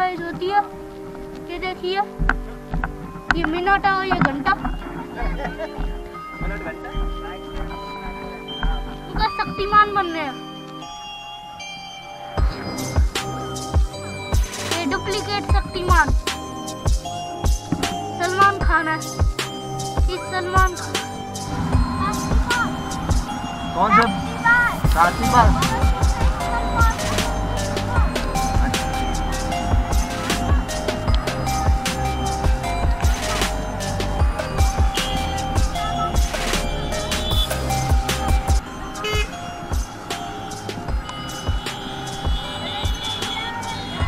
Exercise होती है। ये देखिए, ये मिनट है और ये घंटा। इनका शक्तिमान बनने हैं। ये डुप्लीकेट शक्तिमान सलमान खान है। इस सलमान कौन से साथी बार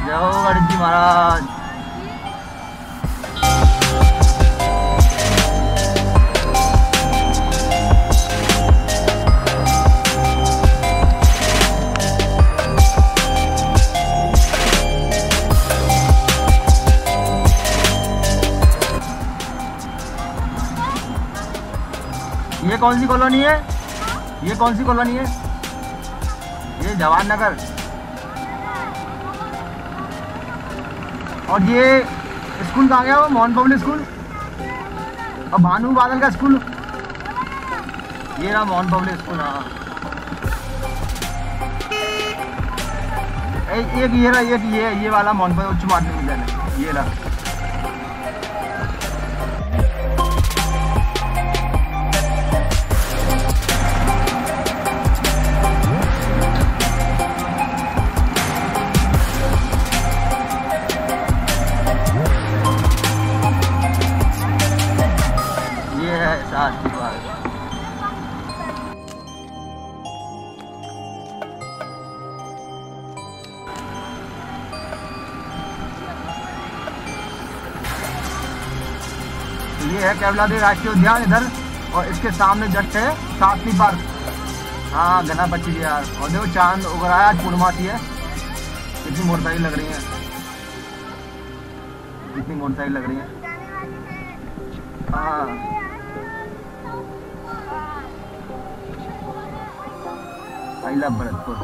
जय हो गणेश जी महाराज। ये कौन सी कॉलोनी है? ये कौन सी कॉलोनी है? ये जवाहर नगर। और ये स्कूल कहाँ गया? वो मोहन पब्लिक स्कूल और भानु बादल का स्कूल। ये रहा मोहन पब्लिक स्कूल। हाँ, एक ये रहा, एक ये वाला मोहन पब्लिक उच्च माध्यमिक विद्यालय। ये रहा। ये है केवलादेव राष्ट्रीय उद्यान इधर, और इसके सामने जस्ट है शास्त्री पार्क। हाँ, घना बच्ची यार। और देखो चांद उग रहा है, आज पूर्णमासी है। कितनी मोटरसाइकिल लग रही है, कितनी मोटरसाइकिल लग रही है। हाँ, आई लव भरतपुर।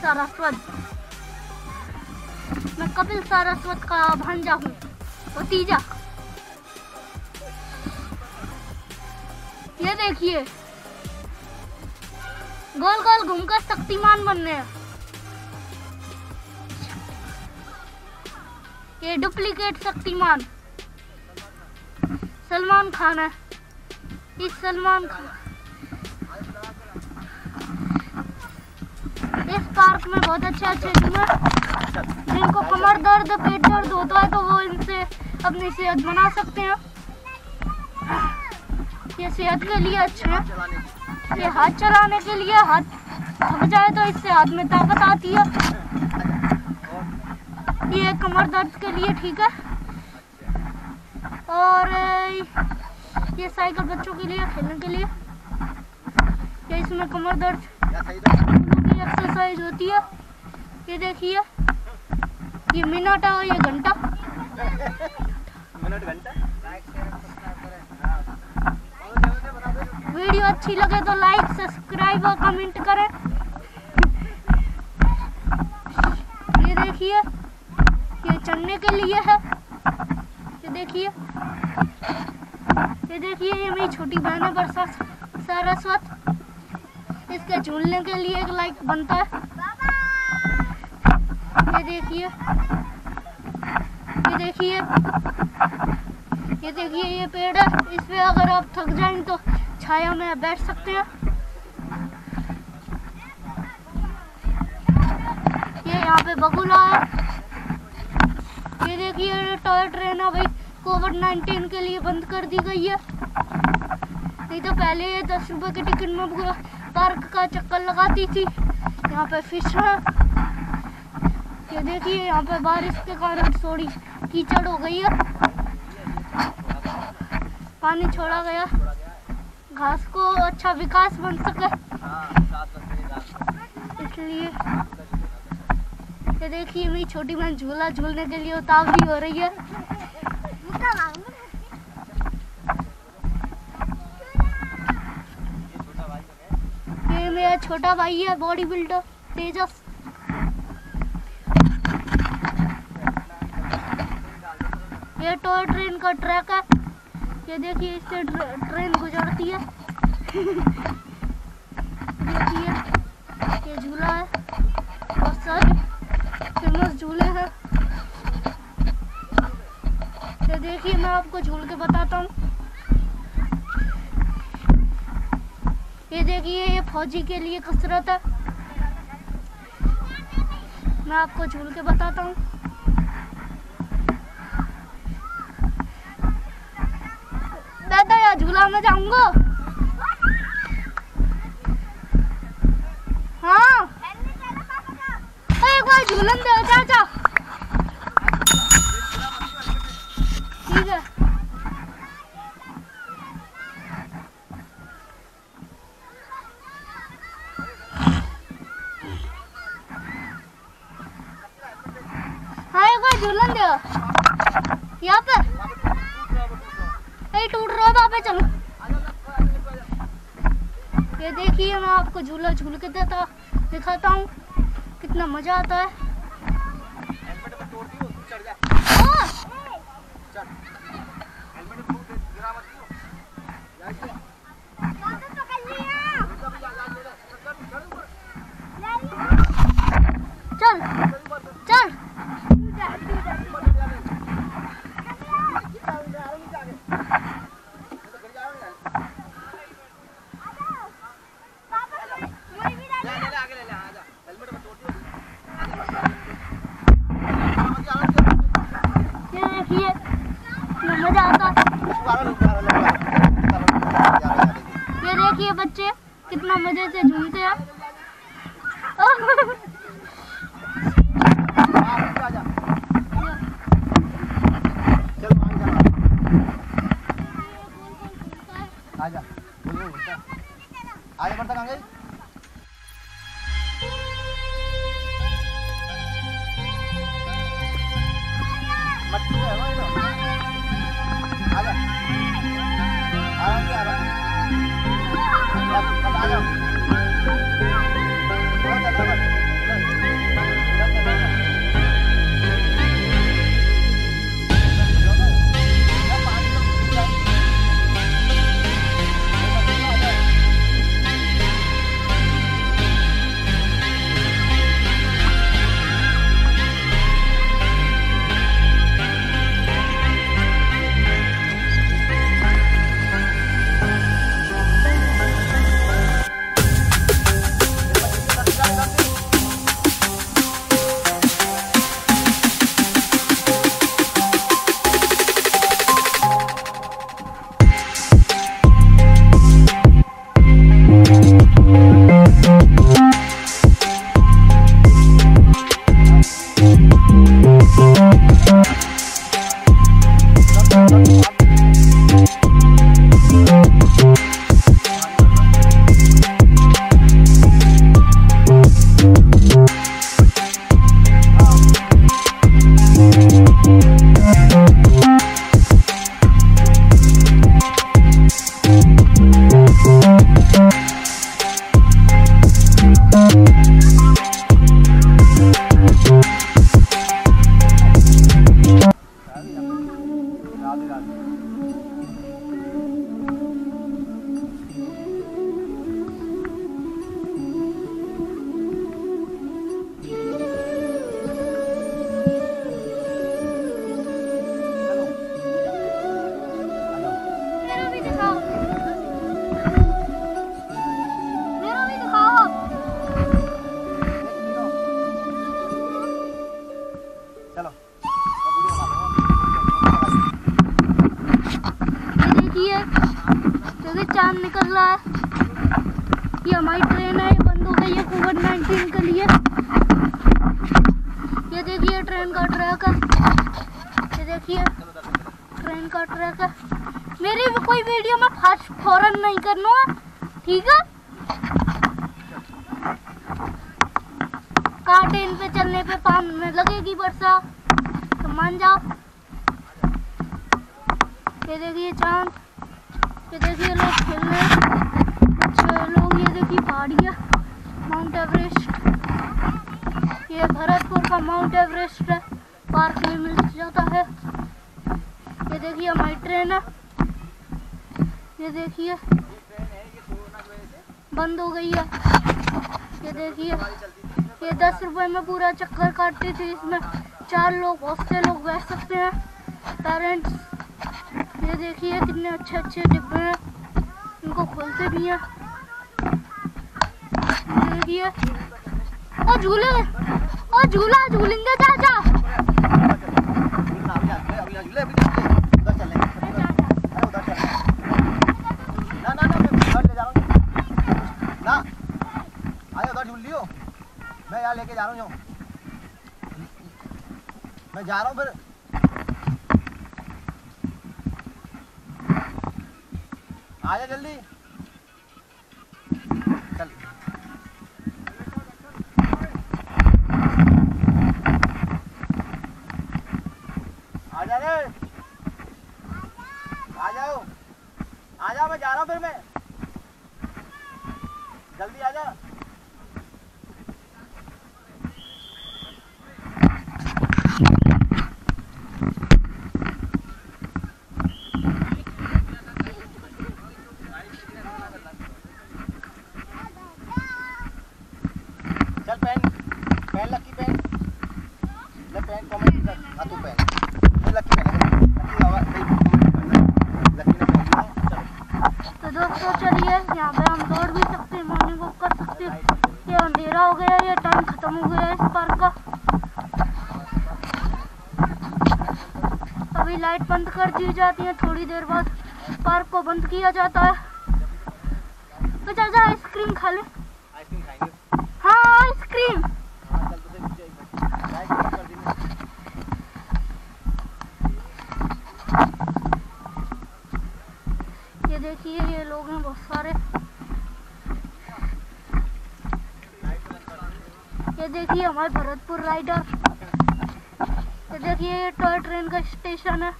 सारस्वत। मैं कपिल सारस्वत का भांजा हूँ, भतीजा। ये देखिए, गोल गोल घूमकर शक्तिमान बनने हैं। ये डुप्लीकेट शक्तिमान सलमान खान है। इस सलमान खान इस पार्क में बहुत अच्छे झूले, जिनको कमर दर्द पेट दर्द होता है तो वो इनसे अपनी सेहत बना सकते हैं। ये सेहत के लिए अच्छे हैं। ये हाथ चलाने के लिए, हाथ थक जाए तो इससे हाथ में ताकत आती है। ये कमर दर्द के लिए ठीक है। और ये साइकिल बच्चों के लिए खेलने के लिए। ये इसमें कमर दर्द की एक्सरसाइज होती है। ये देखिए, ये मिनट है और ये घंटा। वीडियो अच्छी लगे तो लाइक, सब्सक्राइब और कमेंट करें। ये देखिए, ये चढ़ने के लिए है। ये देखिए, ये मेरी छोटी बहन है सरस्वत। इसके झूलने के लिए एक लाइक बनता है। ये देखिए, ये पेड़ है। इस पे अगर आप थक जाएं तो छाया में बैठ सकते हैं। ये यहाँ पे बगुला है। ये देखिए, टॉय ट्रेन है भाई, कोविड-19 के लिए बंद कर दी गई है। नहीं तो पहले ये 10 रुपए के टिकट में पूरा पार्क का चक्कर लगाती थी। यहाँ पे फिश है। ये देखिए, यहाँ पे बारिश के कारण थोड़ी कीचड़ हो गई है। पानी छोड़ा गया, घास को अच्छा विकास बन सके इसलिए। ये देखिए, मेरी छोटी बहन झूला झूलने के लिए उतावली हो रही है। ये मेरा छोटा भाई है, बॉडी बिल्डर तेजस। ये टॉय ट्रेन का ट्रैक है। ये देखिए, इससे ट्रेन गुजरती है। देखिए, ये झूला है। बहुत सारे फेमस झूले हैं। ये देखिए, मैं आपको झूल के बताता हूँ। ये देखिए, ये फौजी के लिए कसरत है। मैं आपको झूल के बताता हूँ। दादा, यार झूला में जाऊंगा। हाँ, एक बार झूलन दे चाचा। ठीक है। हाँ, एक बार झूलन दे यहाँ पे। टूट रहा है, वहाँ पे चलो। ये देखिए, मैं आपको झूला झूल के दिखाता हूँ कितना मजा आता है। चल चल। मजा आता। ये देखिए बच्चे कितना मजे से झूमते हैं। आजा, आगे बढ़ता कहाँ गई? मट्टी है वो इधर। आजा, आराम से आजा। अब आ जाओ। चल चल चल। देखिए चांद निकल रहा है। ये हमारी ट्रेन है, ये बंद हो गई है कोविड-19 के लिए। ये देखिए ट्रेन का ट्रैक है, ये देखिए ट्रेन का ट्रैक है। मेरी भी कोई वीडियो में फास्ट फॉरन नहीं करना है, ठीक है? कांटे इन पे चलने पे पान में लगेगी वर्षा, तो मान जाओ। ये देखिए चांद, ये देखिए लोग खेल रहे हैं अच्छे लोग। ये देखिए पहाड़ियाँ, माउंट एवरेस्ट, ये भरतपुर का माउंट एवरेस्ट है, पार्क में मिल जाता है। ये देखिए हमारी ट्रेन है, ये देखिए बंद हो गई है। ये देखिए ये 10 रुपए में पूरा चक्कर काटती थी। इसमें 4 लोग, बहुत से लोग बैठ सकते हैं, पेरेंट्स। ये देखिए कितने अच्छे अच्छे डिब्बे हैं, इनको खोलते भी हैं। देखिए और झूले, और झूला झूलेंगे चाचा। मैं यहाँ लेके जा रहा हूँ, मैं जा रहा हूँ फिर। आजा जल्दी चल। आजा रे, आ जाओ, आजा, मैं जा रहा हूँ फिर। मैं जल्दी आजा। चल पहन लकी पहन, ले पहन कमेंट कर। हाँ तू पहन, ये लकी पहन, लकी ने पहन लिया। तो दोस्तों चलिए, यहाँ पे हम दौड़ भी सकते हैं, मॉर्निंग वॉक कर सकते हैं। ये अंधेरा हो गया, ये टाइम खत्म हो गया इस पार्क का। अभी लाइट बंद कर दी जाती है, थोड़ी देर बाद पार्क को बंद किया जाता है। तो चाचा आइसक्रीम खा ले। आइसक्रीम खाएंगे? हाँ आइसक्रीम। हाँ चल, तो लाइट बंद कर दी। ये देखिए ये लोग हैं बहुत सारे। ये देखिए हमारे भरतपुर राइडर। ये देखिए ये टॉय ट्रेन का स्टेशन है,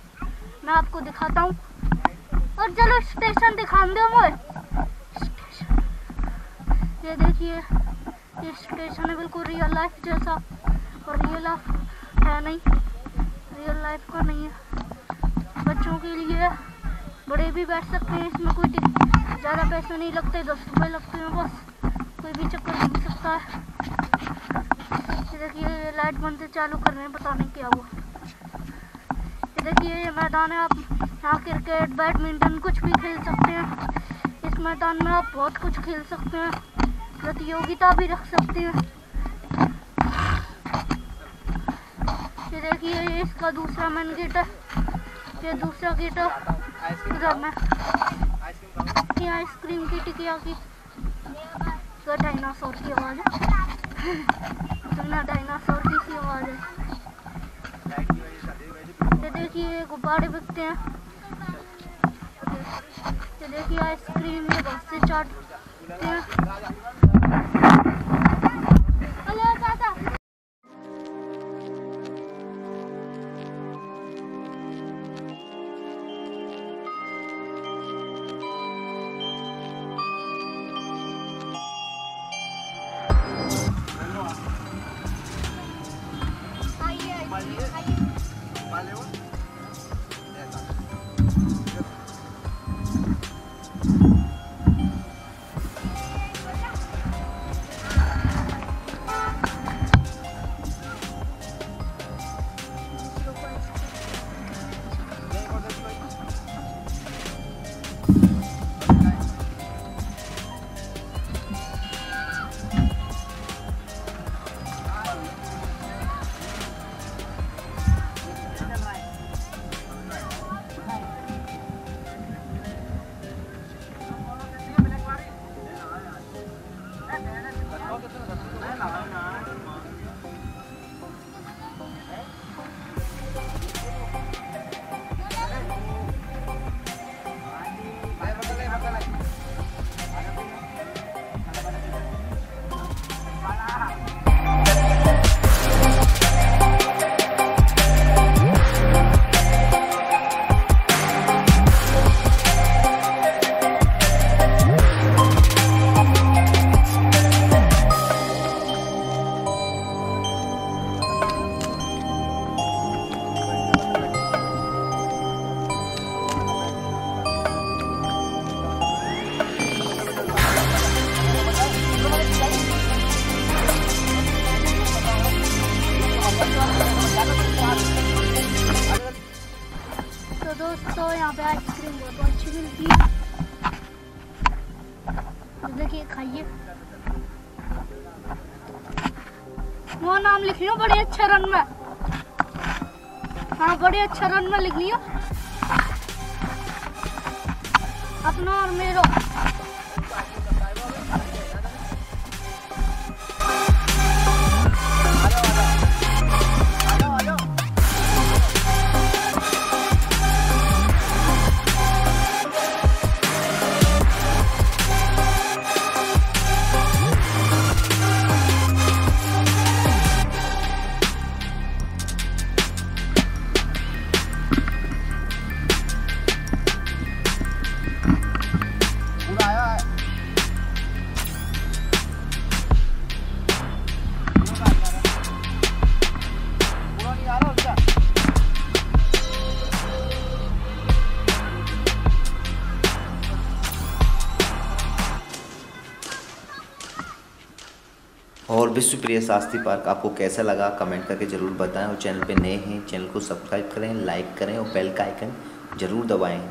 मैं आपको दिखाता हूँ। और चलो स्टेशन दिखा दो मुझे। ये देखिए ये स्टेशन है बिल्कुल रियल लाइफ जैसा, और रियल लाइफ है नहीं, रियल लाइफ का नहीं है। बच्चों के लिए, बड़े भी बैठ सकते हैं इसमें, कोई ज़्यादा पैसे नहीं लगते, 10 रुपये लगते हैं बस, कोई भी चक्कर घूम सकता है। ये देखिए ये लाइट बंद से चालू कर रहे हैं, पता नहीं क्या हुआ। ये देखिए ये मैदान है, आप यहाँ क्रिकेट, बैडमिंटन कुछ भी खेल सकते हैं। इस मैदान में आप बहुत कुछ खेल सकते हैं, प्रतियोगिता भी रख सकते हैं। ये देखिए ये इसका दूसरा मेन गेट है, ये दूसरा गेट है। इधर में ये आइसक्रीम की टिकिया की डायनासोर की आवाज़ है, डायनासोर की सी आवाज़ है। ये देखिए गुब्बारे बिकते हैं। ये देखिए आइसक्रीम, ये बहुत से चाट हैं। हेलो चाचा। यहाँ पे आइसक्रीम बहुत अच्छी मिलती है, देखिए खाइए। वो नाम लिख लियो बड़े अच्छे रन में, हाँ बड़े अच्छे रन में लिख लियो अपना और मेरा। और विश्व प्रिय शास्त्री पार्क आपको कैसा लगा कमेंट करके ज़रूर बताएं। और चैनल पे नए हैं चैनल को सब्सक्राइब करें, लाइक करें और बेल का आइकन ज़रूर दबाएं।